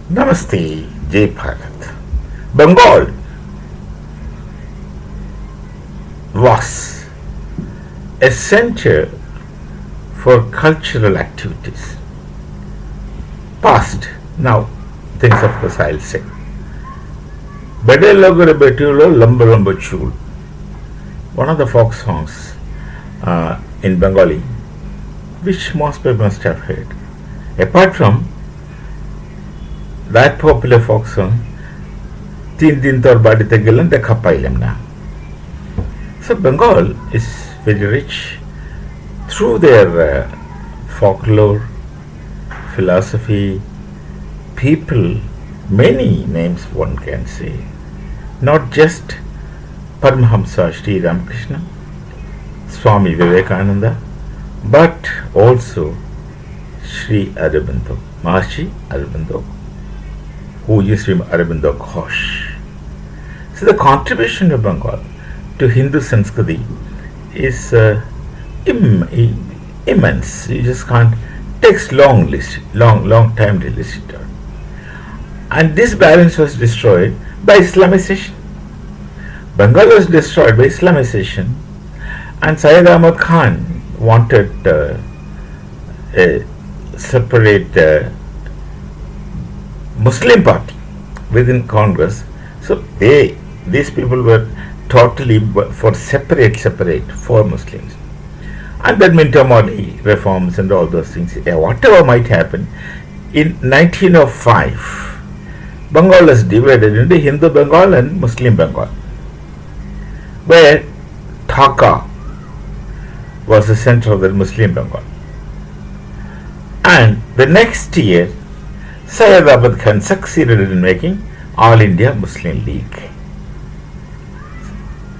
Namaste, Jai Bharat. Bengal was a center for cultural activities. Past, now things of course I'll say. Bedellogore Betulo Lamba Lamba Chul, one of the folk songs in Bengali, which most people must have heard. Apart from that popular folk song, Tin Din Tor Badite Gelan Dekha Pailem Na. So Bengal is very rich through their folklore, philosophy, people, many names one can say. Not just Paramahamsa Sri Ramakrishna, Swami Vivekananda, but also Sri Aurobindo, Maharishi Aurobindo, who used to be Aurobindo Ghosh. So the contribution of Bengal to Hindu Sanskriti is immense. You just can't. Takes long time to list it out. And this balance was destroyed by Islamization. Bengal was destroyed by Islamization, and Syed Ahmad Khan wanted a separate Muslim party within Congress. So these people were totally for separate for Muslims. And then Mintomoli reforms and all those things. Whatever might happen, in 1905, Bengal is divided into Hindu Bengal and Muslim Bengal, where Dhaka was the center of the Muslim Bengal. And the next year, Syed Ahmad Khan succeeded in making All India Muslim League.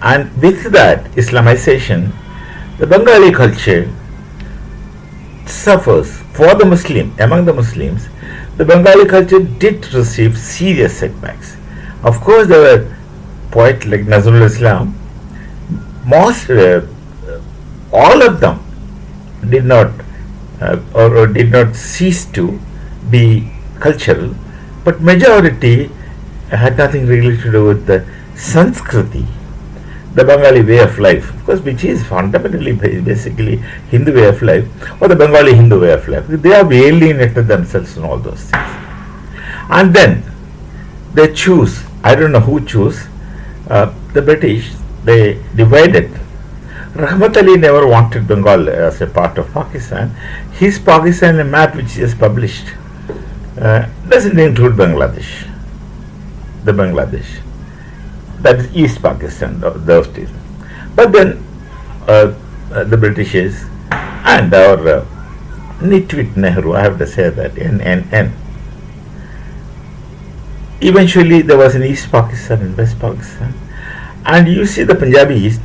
And with that Islamization, the Bengali culture suffers. For the Muslim, among the Muslims, the Bengali culture did receive serious setbacks. Of course, there were poets like Nazrul Islam. All of them did not or did not cease to be cultural, but majority had nothing really to do with the Sanskriti, the Bengali way of life, of course, which is fundamentally basically Hindu way of life, or the Bengali Hindu way of life. They have alienated themselves and all those things. And then they choose, I don't know who chose, the British, they divided. Rahmat Ali never wanted Bengal as a part of Pakistan. His Pakistan map, which is published, doesn't include Bangladesh, the Bangladesh. That is East Pakistan, those days. But then the Britishers and our nitwit Nehru, I have to say that, N. Eventually there was an East Pakistan and West Pakistan. And you see the Punjabis,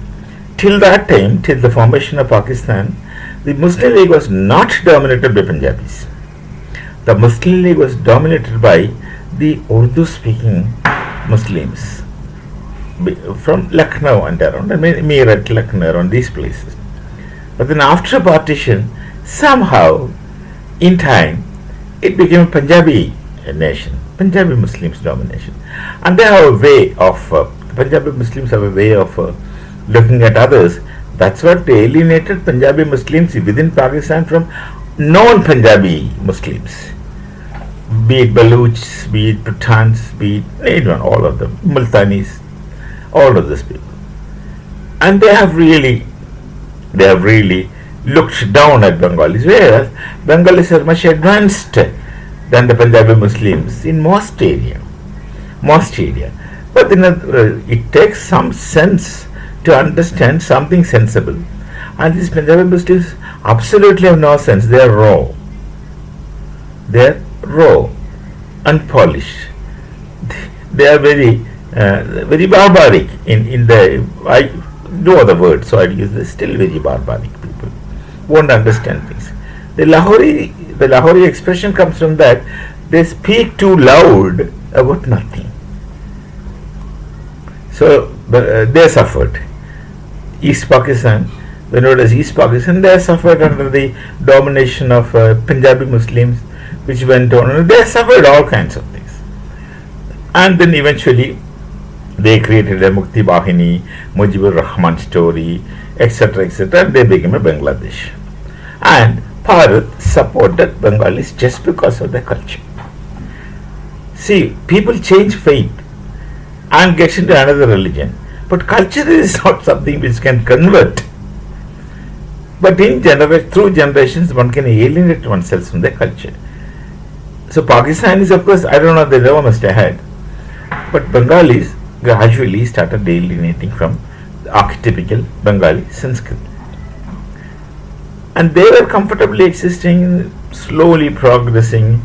till that time, till the formation of Pakistan, the Muslim League was not dominated by Punjabis. The Muslim League was dominated by the Urdu-speaking Muslims from Lucknow and around, and Meerut, Lucknow, around these places. But then after partition, somehow, in time, it became a Punjabi nation, Punjabi Muslims domination. And they have a way of, the Punjabi Muslims have a way of looking at others. That's what alienated Punjabi Muslims within Pakistan from non-Punjabi Muslims. Be it Baluchs, be it Pathans, be it anyone, all of them, Multanis, all of these people. And they have really looked down at Bengalis, whereas Bengalis are much advanced than the Punjabi Muslims in most area. But then it takes some sense to understand something sensible. And these Punjabi Muslims absolutely have no sense. They are raw, unpolished. They are very barbaric in the, I no other word, so I'll use this, still very barbaric people. Won't understand things. The Lahori expression comes from that they speak too loud about nothing. So they suffered. East Pakistan, when it was East Pakistan, they suffered under the domination of Punjabi Muslims, which went on, and they suffered all kinds of things. And then eventually they created a Mukti Bahini, Mujibur Rahman story, etc., etc., and they became a Bangladesh. And Bharat supported Bengalis just because of their culture. See, people change faith and gets into another religion, but culture is not something which can convert. But through generations, one can alienate oneself from their culture. So Pakistanis, of course, I don't know, they never must have had, but Bengalis gradually started alienating from the archetypical Bengali Sanskrit. And they were comfortably existing, slowly progressing,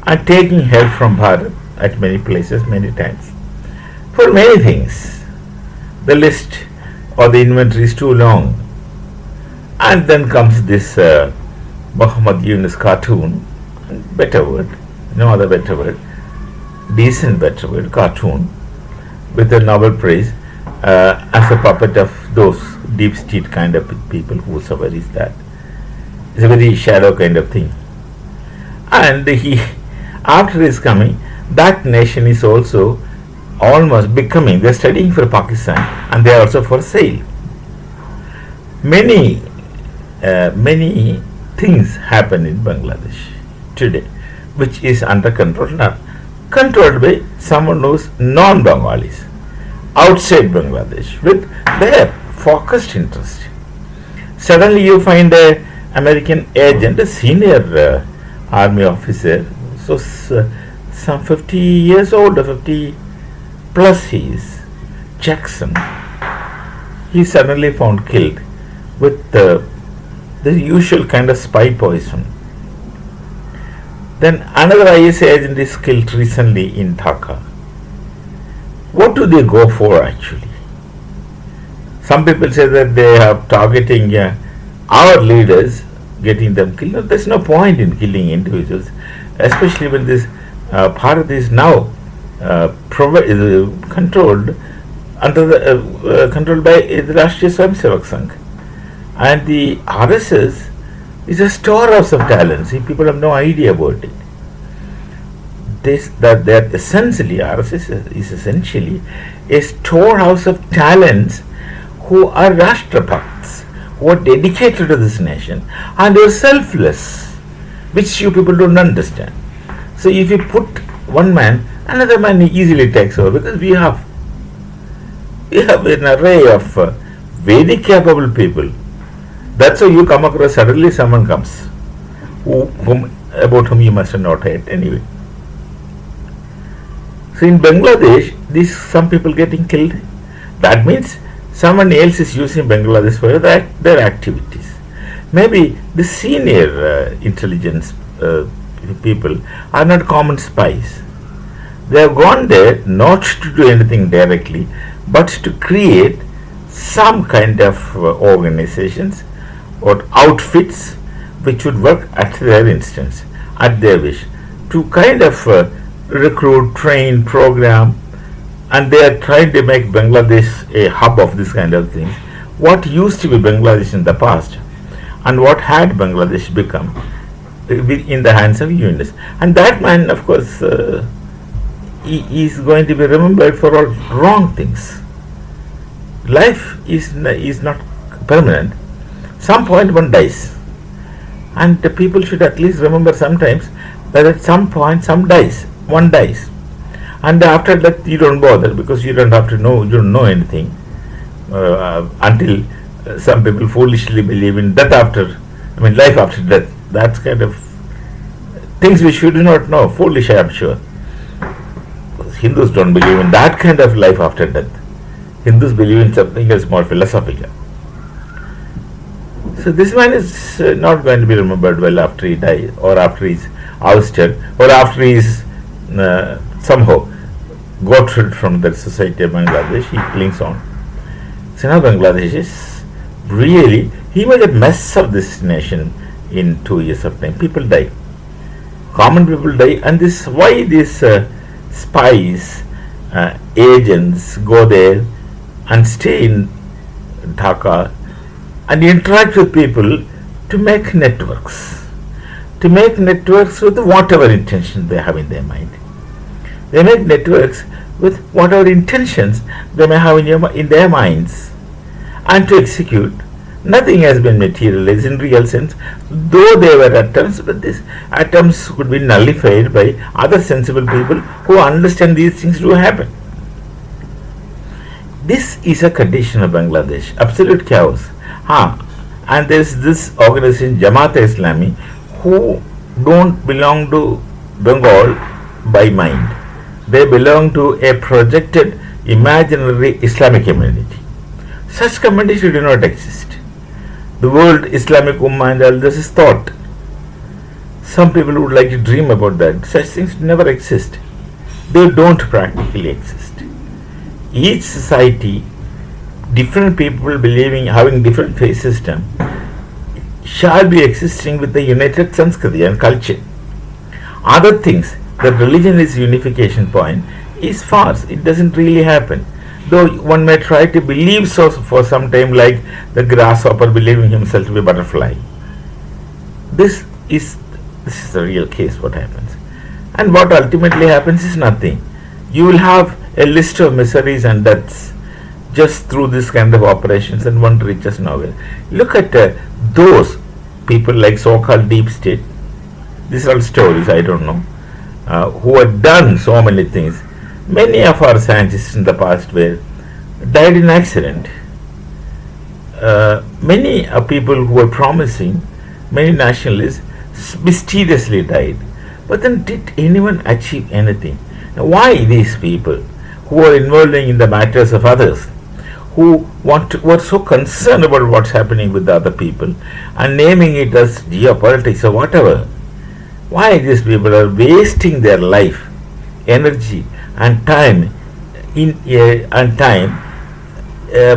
and taking help from Bharat at many places, many times, for many things. The list or the inventory is too long. And then comes this Muhammad Yunus cartoon, better word, no other better word, decent better word, cartoon, with a Nobel Prize as a puppet of those deep state kind of people. Whosoever is that. It's a very shallow kind of thing. And after his coming, that nation is also almost becoming, they're studying for Pakistan and they are also for sale. Many things happen in Bangladesh today, which is under control now, controlled by someone who's non-Bengalis, outside Bangladesh, with their focused interest. Suddenly you find a American agent, a senior army officer, so some 50 years old, 50 plus he is, Jackson. He suddenly found killed with the usual kind of spy poison. Then another IS agent is killed recently in Dhaka. What do they go for actually? Some people say that they are targeting our leaders, getting them killed. No, there's no point in killing individuals, especially when this Bharat is now controlled under the controlled by the Rashtriya Swayamsevak Sangh, and the RSS is a storehouse of talents. See, people have no idea about it. That essentially RSS is essentially a storehouse of talents who are Rashtra Bhakts, who are dedicated to this nation and who are selfless, which you people don't understand. So if you put one man, another man easily takes over, because we have an array of very capable people. That's how you come across, suddenly someone comes about whom you must have not heard anyway. So in Bangladesh, some people getting killed. That means someone else is using Bangladesh for their activities. Maybe the senior intelligence people are not common spies. They have gone there not to do anything directly, but to create some kind of organizations or outfits which would work at their instance, at their wish, to kind of recruit, train, program, and they are trying to make Bangladesh a hub of this kind of things. What used to be Bangladesh in the past and what had Bangladesh become in the hands of Yunus. And that man, of course, he is going to be remembered for all wrong things. Life is not permanent. Some point one dies, and the people should at least remember sometimes that at some point one dies, and after that you don't bother, because you don't have to know, you don't know anything until some people foolishly believe in life after death. That's kind of things which you do not know. Foolish, I am sure. Hindus don't believe in that kind of life after death. Hindus believe in something else more philosophical. So this man is not going to be remembered well after he dies, or after he is ousted, or after he is somehow got rid from the society of Bangladesh. He clings on. So now Bangladesh is really, he made a mess of this nation in 2 years of time. People die. Common people die, and why these spies, agents go there and stay in Dhaka and interact with people to make networks. to make networks with whatever intention they have in their mind. They make networks with whatever intentions they may have in their minds, and to execute. Nothing has been materialized in real sense, though there were attempts, but these attempts could be nullified by other sensible people who understand these things to happen. This is a condition of Bangladesh, absolute chaos. And there is this organization Jamaat-e-Islami who don't belong to Bengal by mind. They belong to a projected imaginary Islamic community. Such communities do not exist. The World Islamic Ummah and all this is thought. Some people would like to dream about that. Such things never exist. They don't practically exist. Each society, different people believing, having different faith system, shall be existing with the united Sanskriti and culture. Other things, the religion is unification point, is farce. It doesn't really happen. Though one may try to believe so for some time, like the grasshopper believing himself to be a butterfly. This is the real case, what happens. And what ultimately happens is nothing. You will have a list of miseries and deaths just through this kind of operations, and one reaches nowhere. Look at those people like so-called deep state. These are all stories, I don't know, who have done so many things. Many of our scientists in the past were died in accident. Many people who were promising, many nationalists mysteriously died. But then did anyone achieve anything? Now, why these people who are involving in the matters of others, who were so concerned about what's happening with the other people and naming it as geopolitics or whatever, why these people are wasting their life, energy and time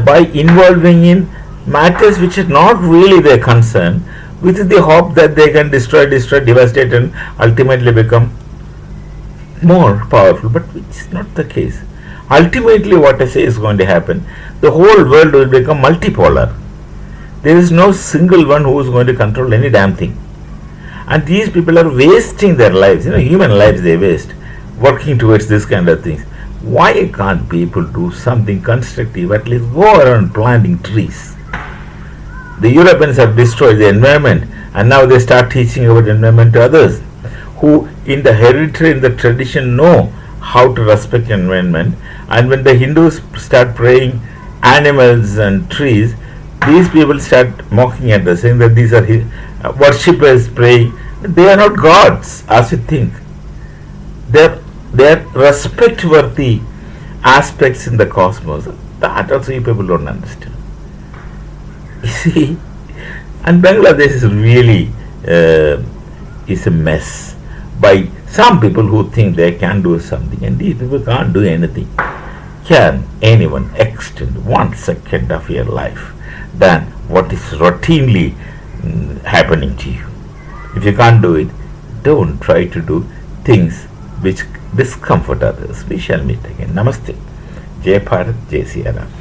by involving in matters which are not really their concern, with the hope that they can destroy, devastate, and ultimately become more powerful, but which is not the case. Ultimately, what I say is going to happen, the whole world will become multipolar. There is no single one who is going to control any damn thing. And these people are wasting their lives, human lives they waste, working towards this kind of things. Why can't people do something constructive, at least go around planting trees? The Europeans have destroyed the environment, and now they start teaching about environment to others who in the heritage, in the tradition, know how to respect environment. And when the Hindus start praying animals and trees, these people start mocking at us, saying that these are worshippers praying. They are not gods as you think. They are respect-worthy aspects in the cosmos. That also you people don't understand. You see, and Bangladesh is really is a mess by some people who think they can do something, and these people can't do anything. Can anyone extend 1 second of your life than what is routinely happening to you? If you can't do it, don't try to do things which discomfort others. We shall meet again. Namaste. Jai Bharat, Jai Siya Ram.